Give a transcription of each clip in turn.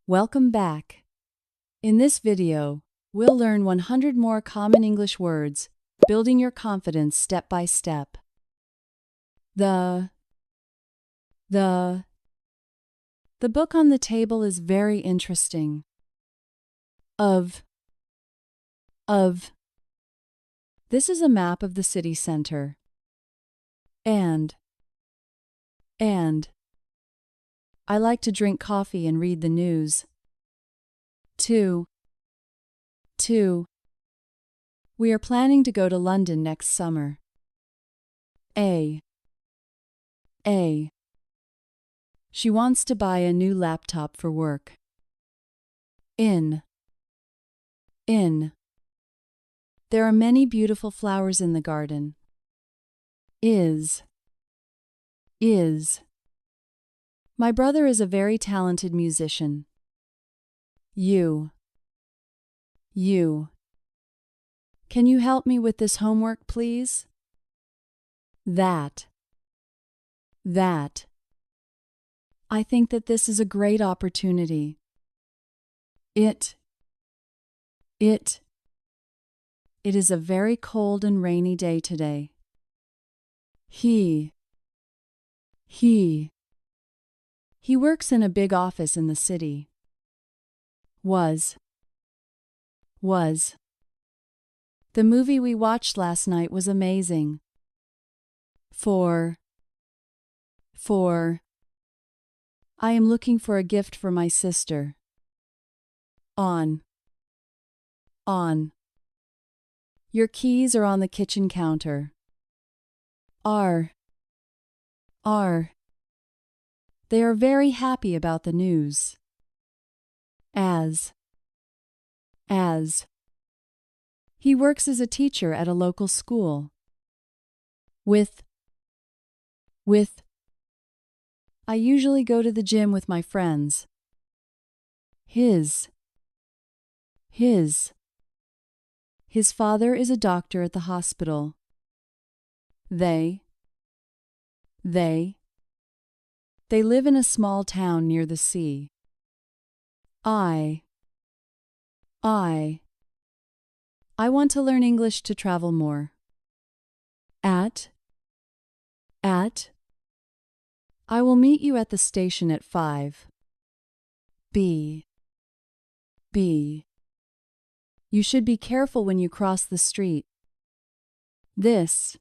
Welcome back. In this video, we'll learn 100 more common English words, building your confidence step by step. The book on the table is very interesting. Of. This is a map of the city center. And. I like to drink coffee and read the news. Two. We are planning to go to London next summer. A. She wants to buy a new laptop for work. In. There are many beautiful flowers in the garden. Is. My brother is a very talented musician. You. Can you help me with this homework, please? That. I think that this is a great opportunity. It is a very cold and rainy day today. He works in a big office in the city. Was. The movie we watched last night was amazing. For. I am looking for a gift for my sister. On. Your keys are on the kitchen counter. Are. They are very happy about the news. As. He works as a teacher at a local school. With. I usually go to the gym with my friends. His father is a doctor at the hospital. They live in a small town near the sea. I want to learn English to travel more. At. I will meet you at the station at 5. B. You should be careful when you cross the street. This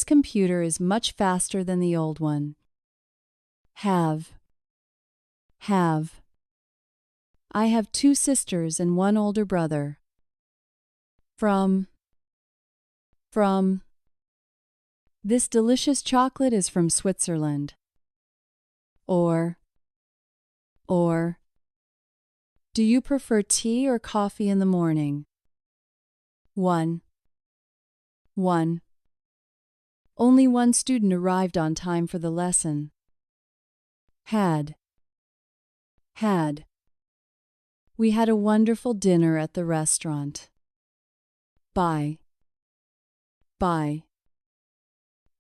computer is much faster than the old one. Have. I have 2 sisters and 1 older brother. From. This delicious chocolate is from Switzerland. Or. Do you prefer tea or coffee in the morning? 1. Only 1 student arrived on time for the lesson. Had. We had a wonderful dinner at the restaurant. By.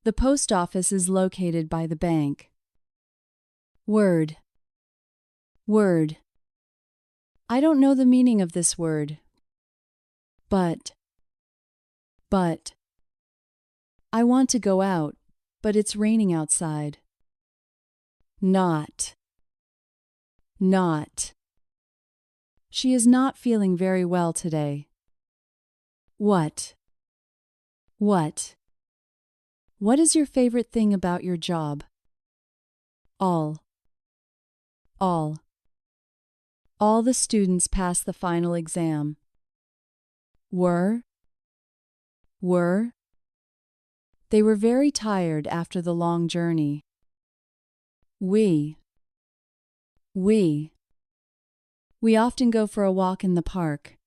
The post office is located by the bank. Word. I don't know the meaning of this word. But. I want to go out, but it's raining outside. Not. She is not feeling very well today. What is your favorite thing about your job? All the students passed the final exam. Were. They were very tired after the long journey. We often go for a walk in the park.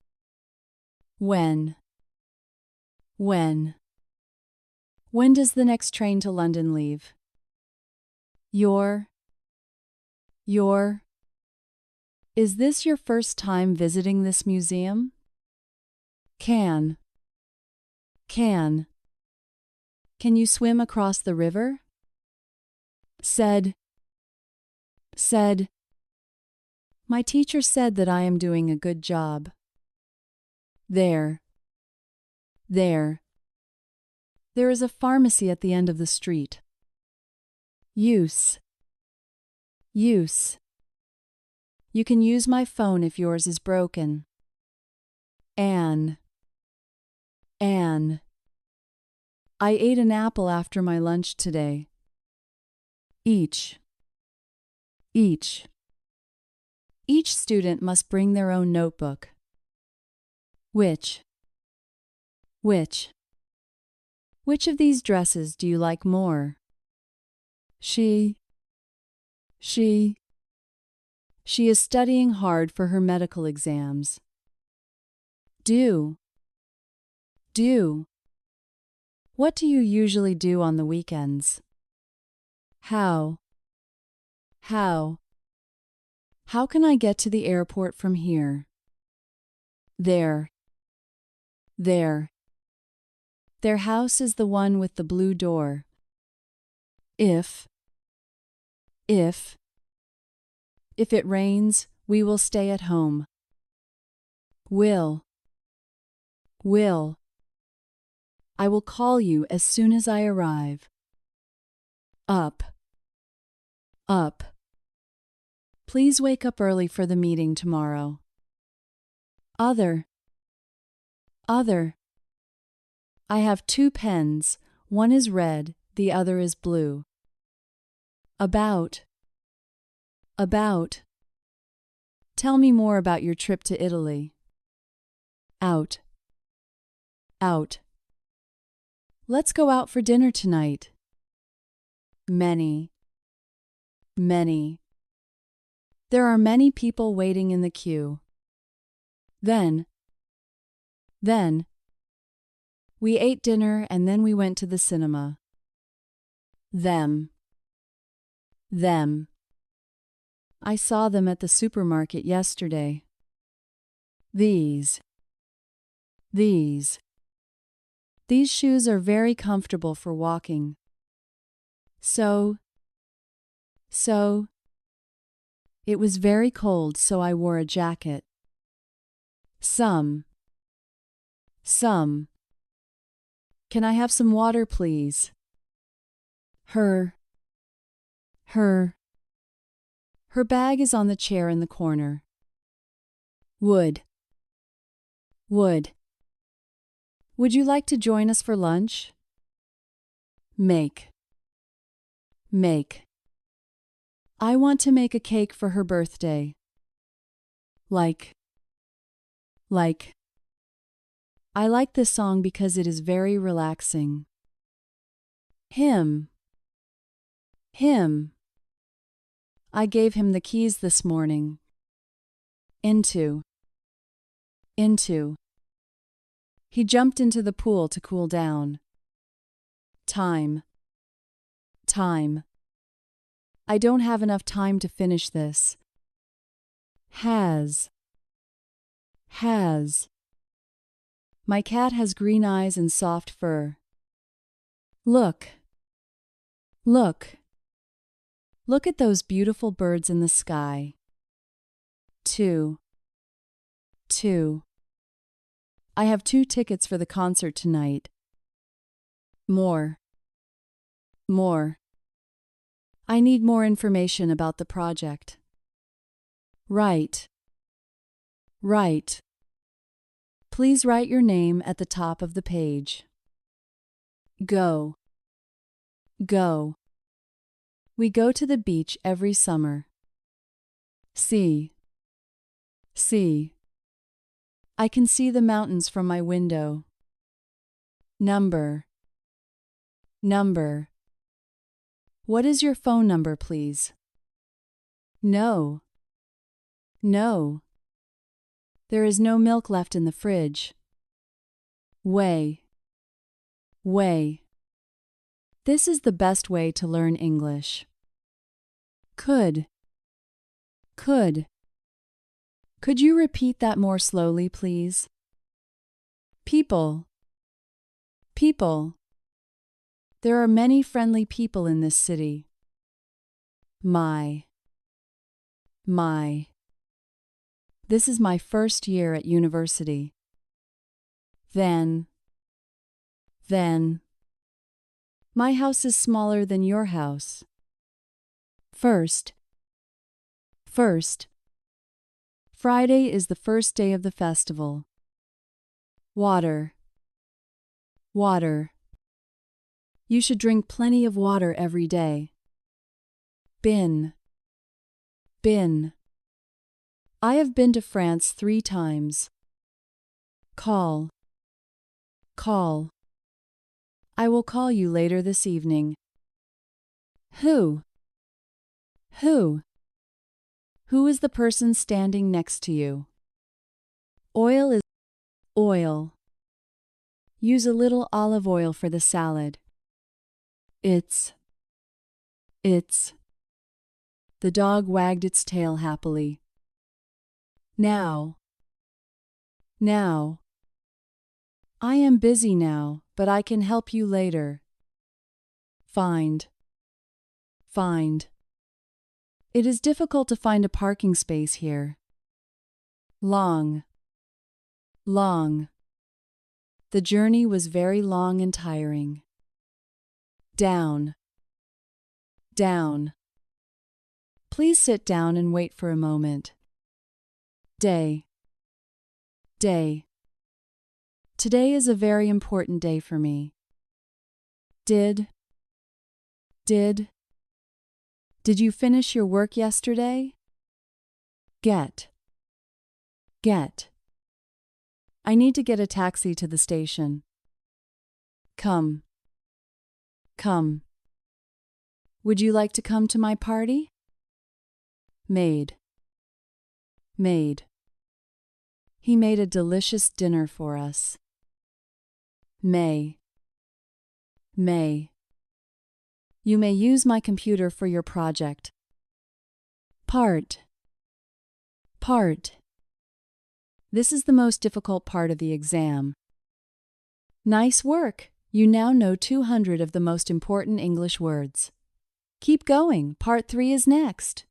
When does the next train to London leave? Your. Is this your first time visiting this museum? Can you swim across the river? Said. Said, my teacher said that I am doing a good job. There. There. There is a pharmacy at the end of the street. Use. Use. You can use my phone if yours is broken. Anne. Anne. I ate an apple after my lunch today. Each. Each. Each student must bring their own notebook. Which? Which? Which of these dresses do you like more? She is studying hard for her medical exams. Do. What do you usually do on the weekends? How can I get to the airport from here? There. Their house is the one with the blue door. If it rains, we will stay at home. Will. I will call you as soon as I arrive. Up. Please wake up early for the meeting tomorrow. Other. I have 2 pens, one is red, the other is blue. About. Tell me more about your trip to Italy. Out. Let's go out for dinner tonight. Many. There are many people waiting in the queue. Then. We ate dinner and then we went to the cinema. Them. I saw them at the supermarket yesterday. These shoes are very comfortable for walking. So, it was very cold, so I wore a jacket. Some. Can I have some water, please? Her bag is on the chair in the corner. Would you like to join us for lunch? Make. I want to make a cake for her birthday. Like. I like this song because it is very relaxing. Him. I gave him the keys this morning. Into. He jumped into the pool to cool down. Time. I don't have enough time to finish this. Has. My cat has green eyes and soft fur. Look at those beautiful birds in the sky. Two. I have 2 tickets for the concert tonight. More. I need more information about the project. Right. Please write your name at the top of the page. Go. We go to the beach every summer. See. I can see the mountains from my window. Number. What is your phone number, please? No. There is no milk left in the fridge. Way. This is the best way to learn English. Could you repeat that more slowly, please? People. There are many friendly people in this city. My. My. This is my first year at university. Then. My house is smaller than your house. First. Friday is the first day of the festival. Water. You should drink plenty of water every day. Bin. I have been to France 3 times. Call. I will call you later this evening. Who? Who is the person standing next to you? Oil. Use a little olive oil for the salad. It's. The dog wagged its tail happily. Now. I am busy now, but I can help you later. Find. It is difficult to find a parking space here. Long. The journey was very long and tiring. Down. Please sit down and wait for a moment. Day. Today is a very important day for me. Did you finish your work yesterday? Get. I need to get a taxi to the station. Come. Would you like to come to my party? Made. He made a delicious dinner for us. May. You may use my computer for your project. Part. This is the most difficult part of the exam. Nice work! You now know 200 of the most important English words. Keep going, part 3 is next.